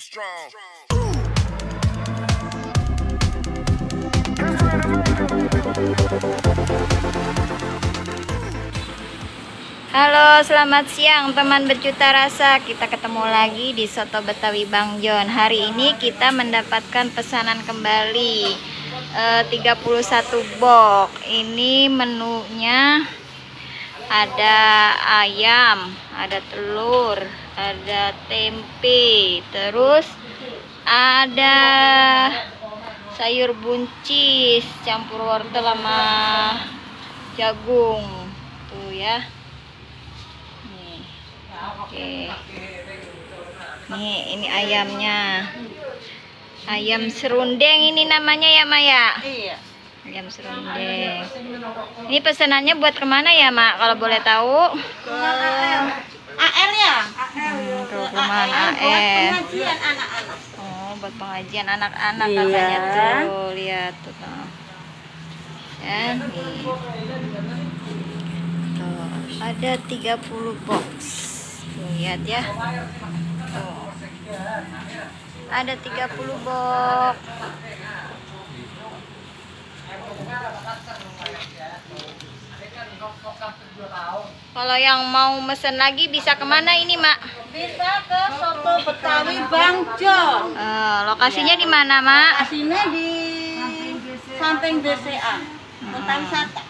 you strong. Halo, selamat siang teman berjuta rasa. Kita ketemu lagi di Soto Betawi Bang Jon. Hari ini kita mendapatkan pesanan kembali 31 box. Ini menunya ada ayam, ada telur, ada tempe, terus ada sayur buncis campur wortel sama jagung. Tuh ya. Oke. Nih, ini ayamnya. Ayam serundeng ini namanya ya, Maya? Iya. Ayam serundeng. Ini pesanannya buat kemana ya, Mak? Kalau boleh tahu? Ke AR ya? Ke rumah AR. Pengajian anak-anak. Oh, buat pengajian anak-anak Iya. katanya tuh. Lihat tuh. Ya, nih. Tuh, ada 30 box. Lihat ya. Tuh. Ada 30 box. Kalau yang mau mesen lagi bisa kemana ini, Mak? Bisa ke Soto Betawi Bang Jon. Lokasinya di mana, Mak? Lokasinya di samping BCA. Kota Wisata.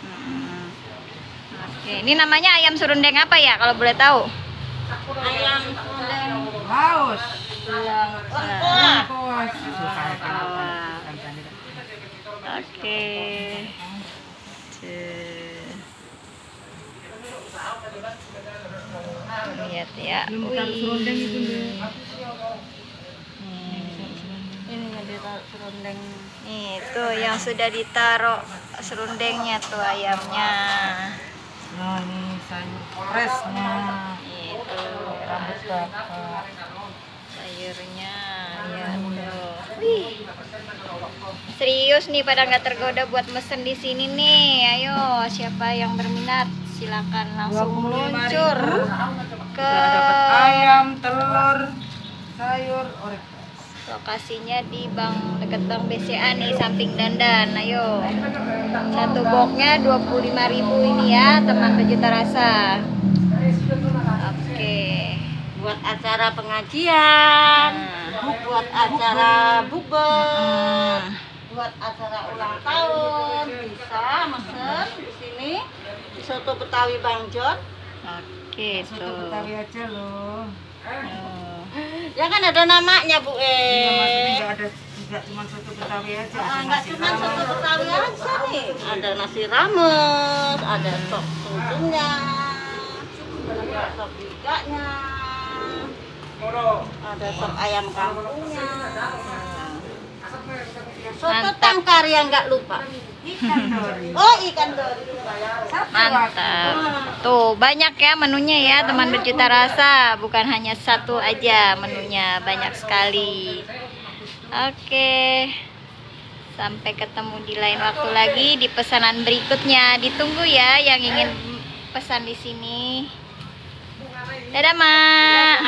Oke, ini namanya ayam serundeng apa ya kalau boleh tahu? Ayam serundeng Haus. lengkuas. Oke. Lihat ya. Ini ada serundeng. Nih, tuh yang sudah ditaruh serundengnya tuh ayamnya. Nah, ini sayur presnya. Itu Rambut bapak. sayurnya ya tuh. Wih. Serius nih pada nggak tergoda buat mesen di sini nih. Ayo, siapa yang berminat silakan langsung 25.000. meluncur ke Dapat ayam, telur, sayur, orek. lokasinya di dekat Bank BCA nih, samping dandan. Ayo. Satu boxnya 25.000 ini ya, teman berjuta rasa. Oke. Buat acara pengajian, buat acara bukber, buat acara ulang tahun bisa mesen di sini di Soto Betawi Bang Jon. Oke, Soto tuh. Betawi aja loh. Ya kan ada namanya Bu Iya, maksudnya nggak ada, tidak cuma soto Betawi aja. ada Nggak nasi cuma rames. Soto Betawi aja nih, ada nasi rames, ada sop sumsumnya, ada sop iganya, ada sop ayam kampungnya, soto Mantap. tangkar yang nggak lupa. Ikan dori. Oh, ikan dori. Mantap. Tuh, banyak ya menunya ya, teman berjuta rasa. Bukan hanya satu aja menunya, banyak sekali. Oke. Sampai ketemu di lain waktu lagi di pesanan berikutnya. Ditunggu ya yang ingin pesan di sini. Dadah, Mak.